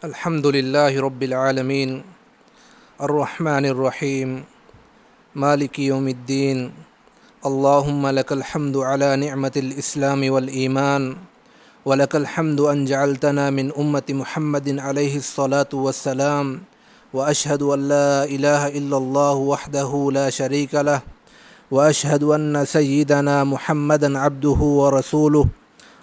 الحمد للہ رب العالمین الرحمن الرحیم مالک یوم الدین اللہم لک الحمد علی نعمت الاسلام والایمان ولک الحمد ان جعلتنا من امت محمد علیہ الصلاة والسلام واشہد ان لا الہ الا اللہ وحدہ لا شریک لہ واشہد ان سیدنا محمدا عبدہ ورسولہ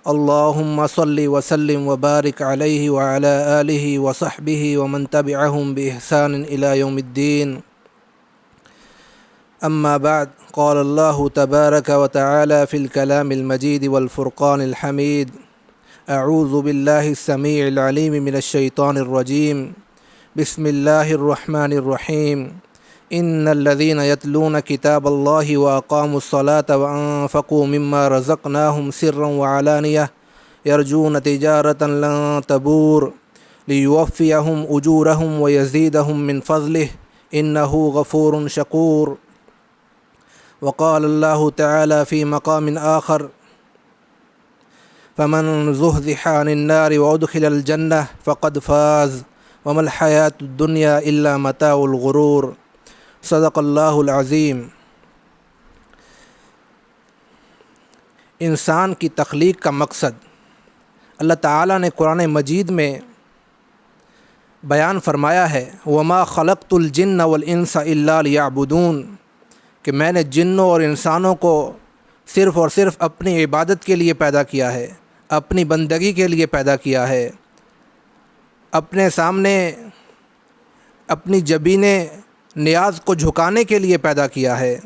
اللہم صلی وسلم وبارک علیہ وعلی آلہ وصحبہ ومن تبعہم بإحسان الی یوم الدین اما بعد قال اللہ تبارک وتعالی فی الکلام المجید والفرقان الحمید اعوذ باللہ السمیع العلیم من الشیطان الرجیم بسم اللہ الرحمن الرحیم ان الذين يتلون كتاب الله واقاموا الصلاة وانفقوا مما رزقناهم سرا وعلانية يرجون تجارة لن تبور ليوفيهم اجورهم ويزيدهم من فضله انه غفور شكور وقال الله تعالى في مقام آخر فمن زحزح عن النار وادخل الجنة فقد فاز وما الحياة الدنيا الا متاع الغرور صدق اللہ العظیم۔ انسان کی تخلیق کا مقصد اللہ تعالیٰ نے قرآن مجید میں بیان فرمایا ہے وما خلقت الجن والانس الا لیعبدون، کہ میں نے جنوں اور انسانوں کو صرف اور صرف اپنی عبادت کے لیے پیدا کیا ہے، اپنی بندگی کے لیے پیدا کیا ہے، اپنے سامنے اپنی جبین نیاز کو جھکانے کے لیے پیدا کیا ہے۔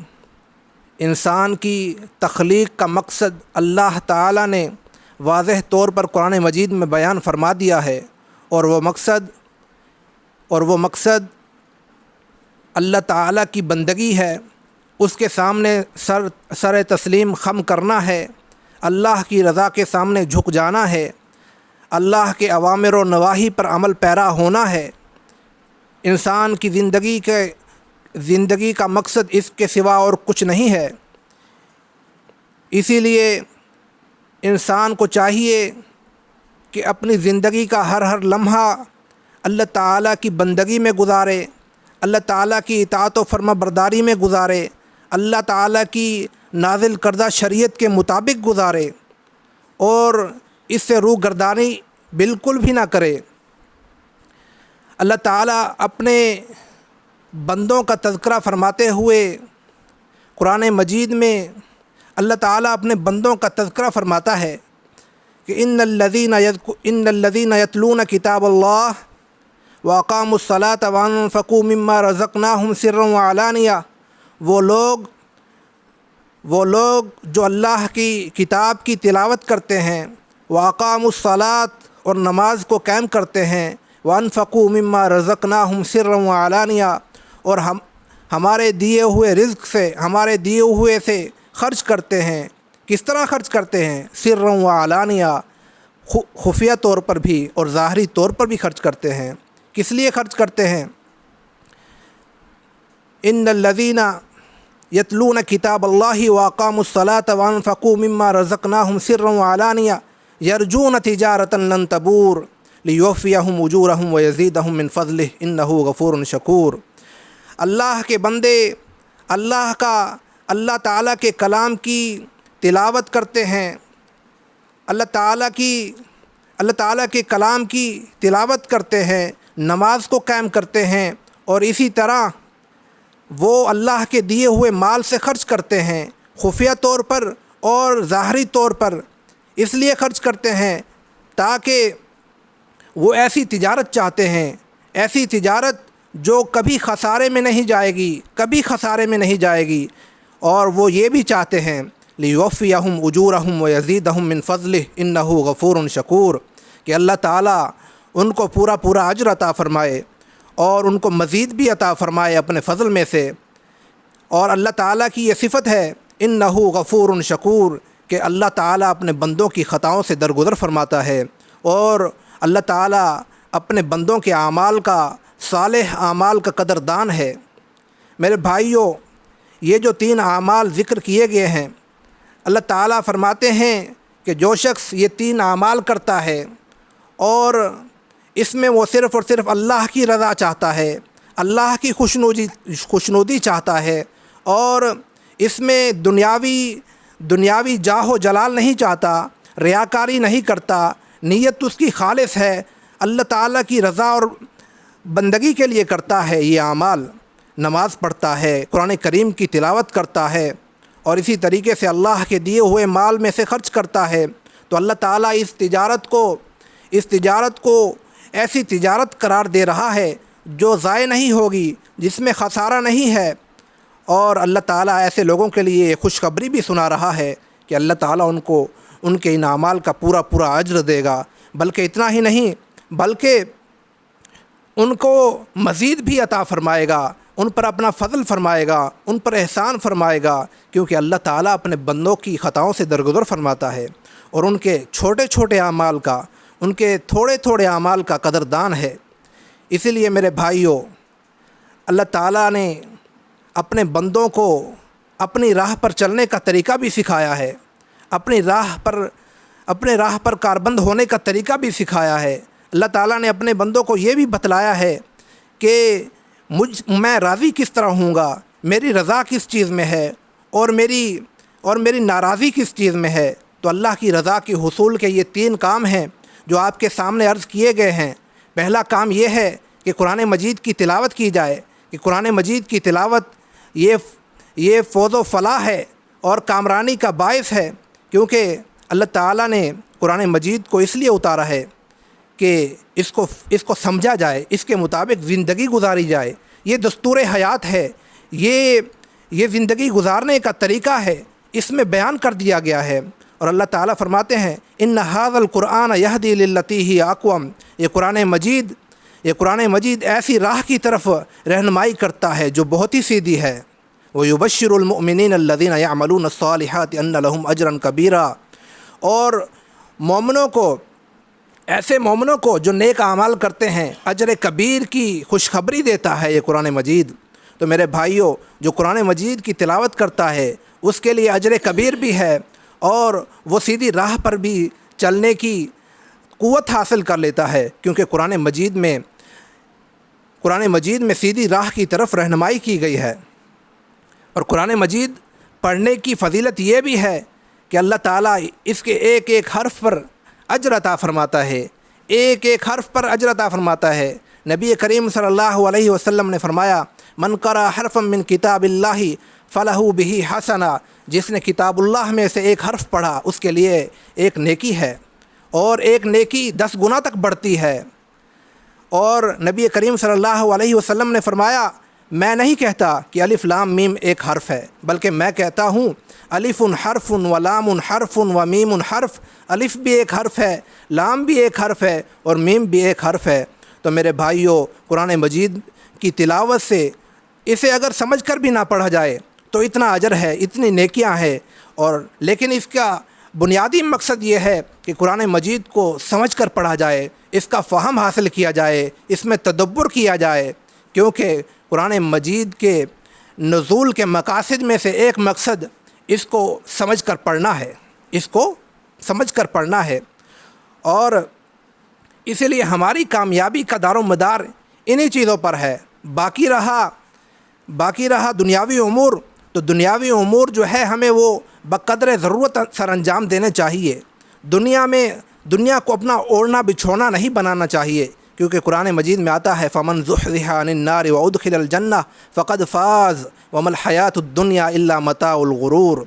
انسان کی تخلیق کا مقصد اللہ تعالیٰ نے واضح طور پر قرآن مجید میں بیان فرما دیا ہے، اور وہ مقصد اللہ تعالیٰ کی بندگی ہے، اس کے سامنے سر تسلیم خم کرنا ہے، اللہ کی رضا کے سامنے جھک جانا ہے، اللہ کے اوامر و نواہی پر عمل پیرا ہونا ہے۔ انسان کی زندگی کا مقصد اس کے سوا اور کچھ نہیں ہے۔ اسی لیے انسان کو چاہیے کہ اپنی زندگی کا ہر لمحہ اللہ تعالیٰ کی بندگی میں گزارے، اللہ تعالیٰ کی اطاعت و فرما برداری میں گزارے، اللہ تعالیٰ کی نازل کردہ شریعت کے مطابق گزارے، اور اس سے روگردانی بالکل بھی نہ کرے۔ اللہ تعالیٰ اپنے بندوں کا تذکرہ فرماتے ہوئے قرآن مجید میں اللہ تعالیٰ اپنے بندوں کا تذکرہ فرماتا ہے کہ ان الذین یتلون کتاب اللہ واقاموا الصلاة وانفقوا مما رزقناهم سرا وعلانیہ، وہ لوگ جو اللہ کی کتاب کی تلاوت کرتے ہیں، واقاموا الصلاة اور نماز کو قائم کرتے ہیں، وانفقوا مما رزقناهم سرا وعلانیہ اور ہمارے دیے ہوئے رزق سے، ہمارے دیے ہوئے سے خرچ کرتے ہیں۔ کس طرح خرچ کرتے ہیں؟ سرا وعلانیہ، خفیہ طور پر بھی اور ظاہری طور پر بھی خرچ کرتے ہیں۔ کس لیے خرچ کرتے ہیں؟ ان الذین یتلون کتاب اللہ واقاموا الصلاة وانفقوا مما رزقناهم سرا وعلانیہ یرجون تجارة لن تبور لیوفیہم اجورہم ویزیدہم من فضلہ انہ غفور شکور۔ اللہ کے بندے اللہ تعالیٰ کے کلام کی تلاوت کرتے ہیں، اللہ تعالیٰ کے کلام کی تلاوت کرتے ہیں، نماز کو قائم کرتے ہیں، اور اسی طرح وہ اللہ کے دیے ہوئے مال سے خرچ کرتے ہیں، خفیہ طور پر اور ظاہری طور پر۔ اس لیے خرچ کرتے ہیں تاکہ وہ ایسی تجارت چاہتے ہیں، ایسی تجارت جو کبھی خسارے میں نہیں جائے گی، اور وہ یہ بھی چاہتے ہیں لیوفیہم اجورہم ویزیدہم من فضلہ انہ غفور شکور، کہ اللہ تعالیٰ ان کو پورا اجر عطا فرمائے اور ان کو مزید بھی عطا فرمائے اپنے فضل میں سے۔ اور اللہ تعالیٰ کی یہ صفت ہے انہ غفور شکور، کہ اللہ تعالیٰ اپنے بندوں کی خطاؤں سے درگزر فرماتا ہے، اور اللہ تعالیٰ اپنے بندوں کے اعمال کا، صالح اعمال کا قدردان ہے۔ میرے بھائیوں، یہ جو 3 اعمال ذکر کیے گئے ہیں، اللہ تعالیٰ فرماتے ہیں کہ جو شخص یہ 3 اعمال کرتا ہے اور اس میں وہ صرف اور صرف اللہ کی رضا چاہتا ہے، اللہ کی خوشنودی چاہتا ہے، اور اس میں دنیاوی جاہ و جلال نہیں چاہتا، ریاکاری نہیں کرتا، نیت اس کی خالص ہے، اللہ تعالیٰ کی رضا اور بندگی کے لیے کرتا ہے یہ اعمال، نماز پڑھتا ہے، قرآن کریم کی تلاوت کرتا ہے، اور اسی طریقے سے اللہ کے دیے ہوئے مال میں سے خرچ کرتا ہے، تو اللہ تعالیٰ اس تجارت کو ایسی تجارت قرار دے رہا ہے جو ضائع نہیں ہوگی، جس میں خسارہ نہیں ہے، اور اللہ تعالیٰ ایسے لوگوں کے لیے خوشخبری بھی سنا رہا ہے کہ اللہ تعالیٰ ان کے ان اعمال کا پورا اجر دے گا، بلکہ اتنا ہی نہیں بلکہ ان کو مزید بھی عطا فرمائے گا، ان پر اپنا فضل فرمائے گا، ان پر احسان فرمائے گا، کیونکہ اللہ تعالیٰ اپنے بندوں کی خطاؤں سے درگزر فرماتا ہے، اور ان کے چھوٹے اعمال کا، ان کے تھوڑے اعمال کا قدردان ہے۔ اسی لیے میرے بھائیوں، اللہ تعالیٰ نے اپنے بندوں کو اپنی راہ پر چلنے کا طریقہ بھی سکھایا ہے، اپنے راہ پر کاربند ہونے کا طریقہ بھی سکھایا ہے۔ اللہ تعالیٰ نے اپنے بندوں کو یہ بھی بتلایا ہے کہ میں راضی کس طرح ہوں گا، میری رضا کس چیز میں ہے، اور میری ناراضی کس چیز میں ہے۔ تو اللہ کی رضا کے حصول کے یہ 3 کام ہیں جو آپ کے سامنے عرض کیے گئے ہیں۔ پہلا کام یہ ہے کہ قرآن مجید کی تلاوت کی جائے، کہ قرآن مجید کی تلاوت یہ فوز و فلاح ہے اور کامرانی کا باعث ہے، کیونکہ اللہ تعالیٰ نے قرآن مجید کو اس لیے اتارا ہے کہ اس کو سمجھا جائے، اس کے مطابق زندگی گزاری جائے۔ یہ دستور حیات ہے، یہ زندگی گزارنے کا طریقہ ہے، اس میں بیان کر دیا گیا ہے۔ اور اللہ تعالیٰ فرماتے ہیں ان ھذا القرآن یہدی للتی ہی اقوم، یہ قرآن مجید ایسی راہ کی طرف رہنمائی کرتا ہے جو بہت ہی سیدھی ہے۔ وَيُبَشِّرُ الْمُؤْمِنِينَ الَّذِينَ يَعْمَلُونَ الصَّالِحَاتِ أَنَّ لَهُمْ أَجْرًا كَبِيرًا، اور ایسے مومنوں کو جو نیک اعمال کرتے ہیں اجر کبیر کی خوشخبری دیتا ہے یہ قرآن مجید۔ تو میرے بھائیوں، جو قرآن مجید کی تلاوت کرتا ہے اس کے لیے اجر کبیر بھی ہے، اور وہ سیدھی راہ پر بھی چلنے کی قوت حاصل کر لیتا ہے، کیونکہ قرآن مجید میں سیدھی راہ کی طرف رہنمائی کی گئی ہے۔ اور قرآن مجید پڑھنے کی فضیلت یہ بھی ہے کہ اللہ تعالیٰ اس کے ایک حرف پر اجر عطا فرماتا ہے، ایک حرف پر اجر عطا فرماتا ہے۔ نبی کریم صلی اللہ علیہ وسلم نے فرمایا من قرأ حرفا من کتاب اللہ فلہ بہ حسنہ، جس نے کتاب اللہ میں سے ایک حرف پڑھا اس کے لیے ایک نیکی ہے، اور ایک نیکی 10 گنا تک بڑھتی ہے۔ اور نبی کریم صلی اللہ علیہ وسلم نے فرمایا میں نہیں کہتا کہ الف لام میم ایک حرف ہے، بلکہ میں کہتا ہوں الف حرف و لام حرف و میم حرف، الف بھی ایک حرف ہے، لام بھی ایک حرف ہے، اور میم بھی ایک حرف ہے۔ تو میرے بھائیوں، قرآن مجید کی تلاوت سے اسے اگر سمجھ کر بھی نہ پڑھا جائے تو اتنا اجر ہے، اتنی نیکیاں ہیں، لیکن اس کا بنیادی مقصد یہ ہے کہ قرآن مجید کو سمجھ کر پڑھا جائے، اس کا فہم حاصل کیا جائے، اس میں تدبر کیا جائے، کیونکہ قرآن مجید کے نزول کے مقاصد میں سے ایک مقصد اس کو سمجھ کر پڑھنا ہے، اور اسی لیے ہماری کامیابی کا دار و مدار انہی چیزوں پر ہے۔ باقی رہا دنیاوی امور، تو دنیاوی امور جو ہے ہمیں وہ بقدر ضرورت سر انجام دینے چاہیے۔ دنیا کو اپنا اوڑھنا بچھونا نہیں بنانا چاہیے، کیونکہ قرآن مجید میں آتا ہے فَمَنْ زُحْزِحَ عَنِ النَّارِ وَأُدْخِلَ الْجَنَّةَ فَقَدْ فَازَ وَمَا الْحَيَاةُ الدُّنْيَا إِلَّا مَتَاعُ الْغُرُورِ،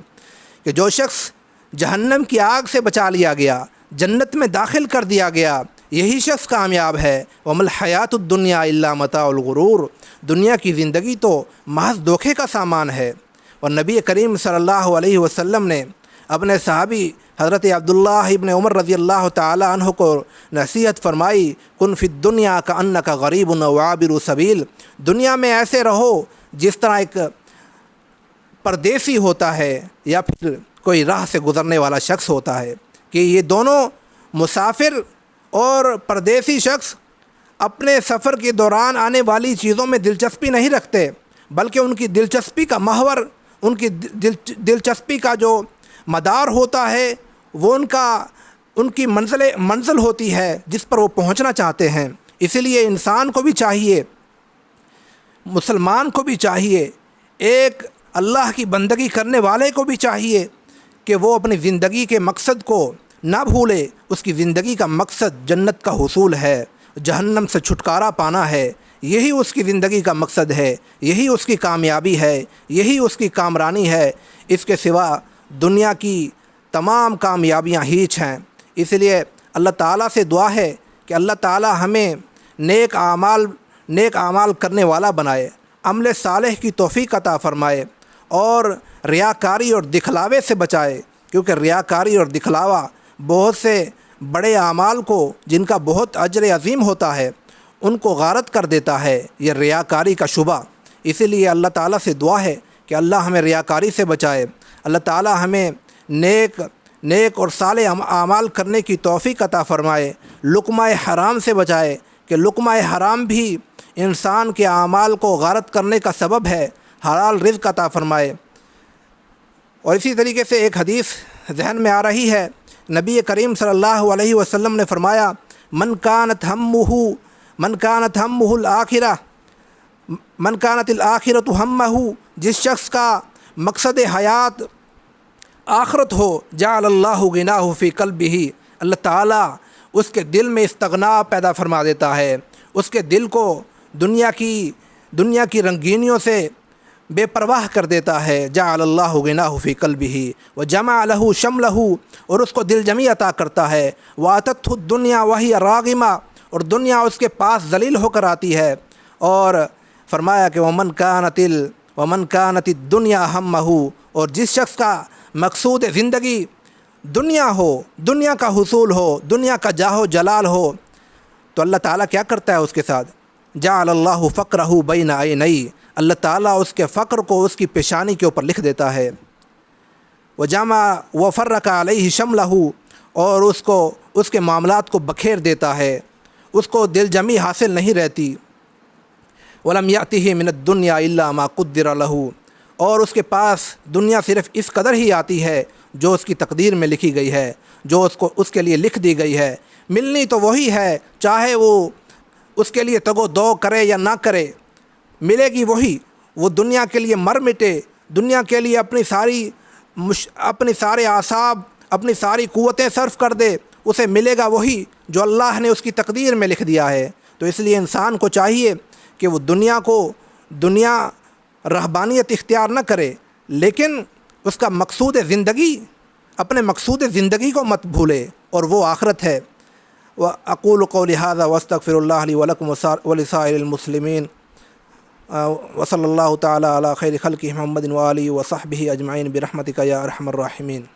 کہ جو شخص جہنم کی آگ سے بچا لیا گیا، جنت میں داخل کر دیا گیا، یہی شخص کامیاب ہے۔ وَمَا الْحَيَاةُ الدُّنْيَا إِلَّا مَتَاعُ الْغُرُورِ، دنیا کی زندگی تو محض دھوکے کا سامان ہے۔ اور نبی کریم صلی اللہ علیہ وسلم نے اپنے صحابی حضرت عبداللہ ابن عمر رضی اللہ تعالی عنہ کو نصیحت فرمائی کن فی الدنیا کأنک غریب و عابر سبیل، دنیا میں ایسے رہو جس طرح ایک پردیسی ہوتا ہے یا پھر کوئی راہ سے گزرنے والا شخص ہوتا ہے، کہ یہ دونوں مسافر اور پردیسی شخص اپنے سفر کے دوران آنے والی چیزوں میں دلچسپی نہیں رکھتے، بلکہ ان کی دلچسپی کا محور، ان کی دلچسپی کا جو مدار ہوتا ہے وہ ان کی منزل ہوتی ہے جس پر وہ پہنچنا چاہتے ہیں۔ اسی لیے انسان کو بھی چاہیے، مسلمان کو بھی چاہیے، ایک اللہ کی بندگی کرنے والے کو بھی چاہیے کہ وہ اپنی زندگی کے مقصد کو نہ بھولے۔ اس کی زندگی کا مقصد جنت کا حصول ہے، جہنم سے چھٹکارا پانا ہے، یہی اس کی زندگی کا مقصد ہے، یہی اس کی کامیابی ہے، یہی اس کی کامرانی ہے۔ اس کے سوا دنیا کی تمام کامیابیاں ہیچ ہیں۔ اس لیے اللہ تعالیٰ سے دعا ہے کہ اللہ تعالیٰ ہمیں نیک اعمال کرنے والا بنائے، عمل صالح کی توفیق عطا فرمائے، اور ریاکاری اور دکھلاوے سے بچائے، کیونکہ ریاکاری اور دکھلاوا بہت سے بڑے اعمال کو جن کا بہت اجر عظیم ہوتا ہے ان کو غارت کر دیتا ہے، یہ ریاکاری کا شبہ۔ اسی لیے اللہ تعالیٰ سے دعا ہے کہ اللہ ہمیں ریاکاری سے بچائے، اللہ تعالیٰ ہمیں نیک اور صالح اعمال کرنے کی توفیق عطا فرمائے، لقمہ حرام سے بچائے کہ لقمہ حرام بھی انسان کے اعمال کو غارت کرنے کا سبب ہے، حلال رزق عطا فرمائے۔ اور اسی طریقے سے ایک حدیث ذہن میں آ رہی ہے، نبی کریم صلی اللہ علیہ وسلم نے فرمایا، من کانت الآخرۃ ہمہ، جس شخص کا مقصد حیات آخرت ہو، جعل اللہ غناہ فی قلبہ، اللہ تعالیٰ اس کے دل میں استغنا پیدا فرما دیتا ہے، اس کے دل کو دنیا کی رنگینیوں سے بے پرواہ کر دیتا ہے۔ جعل اللہ غناہ فی قلبہ وجمع لہ شملہ، اور اس کو دل جمی عطا کرتا ہے۔ واتتہ الدنیا وہی راغمہ، اور دنیا اس کے پاس ذلیل ہو کر آتی ہے۔ اور فرمایا کہ ومن کانت الدنیا ہمہ، اور جس شخص کا مقصود زندگی دنیا ہو، دنیا کا حصول ہو، دنیا کا جاہ و جلال ہو، تو اللہ تعالیٰ کیا کرتا ہے اس کے ساتھ؟ جعل اللہ فقرہ بین عینی، اللہ تعالیٰ اس کے فقر کو اس کی پیشانی کے اوپر لکھ دیتا ہے۔ وجمع وفرق علیہ شملہ، اور اس کے معاملات کو بکھیر دیتا ہے، اس کو دل جمی حاصل نہیں رہتی۔ ولم یأتہ من الدنیا الا ما قدر لہ، اور اس کے پاس دنیا صرف اس قدر ہی آتی ہے جو اس کی تقدیر میں لکھی گئی ہے، جو اس کے لیے لکھ دی گئی ہے۔ ملنی تو وہی ہے، چاہے وہ اس کے لیے تگ و دو کرے یا نہ کرے، ملے گی وہی۔ وہ دنیا کے لیے مر مٹے، دنیا کے لیے اپنی سارے اعصاب، اپنی ساری قوتیں صرف کر دے، اسے ملے گا وہی جو اللہ نے اس کی تقدیر میں لکھ دیا ہے۔ تو اس لیے انسان کو چاہیے کہ وہ دنیا رہبانیت اختیار نہ کرے، لیکن اس کا اپنے مقصود زندگی کو مت بھولے، اور وہ آخرت ہے۔ وَأَقُولُ قَوْلِي هَذَا وَأَسْتَغْفِرُ اللَّهَ لِي وَلَكُمْ وَلِسَائِرِ الْمُسْلِمِينَ وصلی اللہ تعالی علی خیر خلقہ محمد وآلہ وصحبہ اجمعین برحمتک یا ارحم الراحمین۔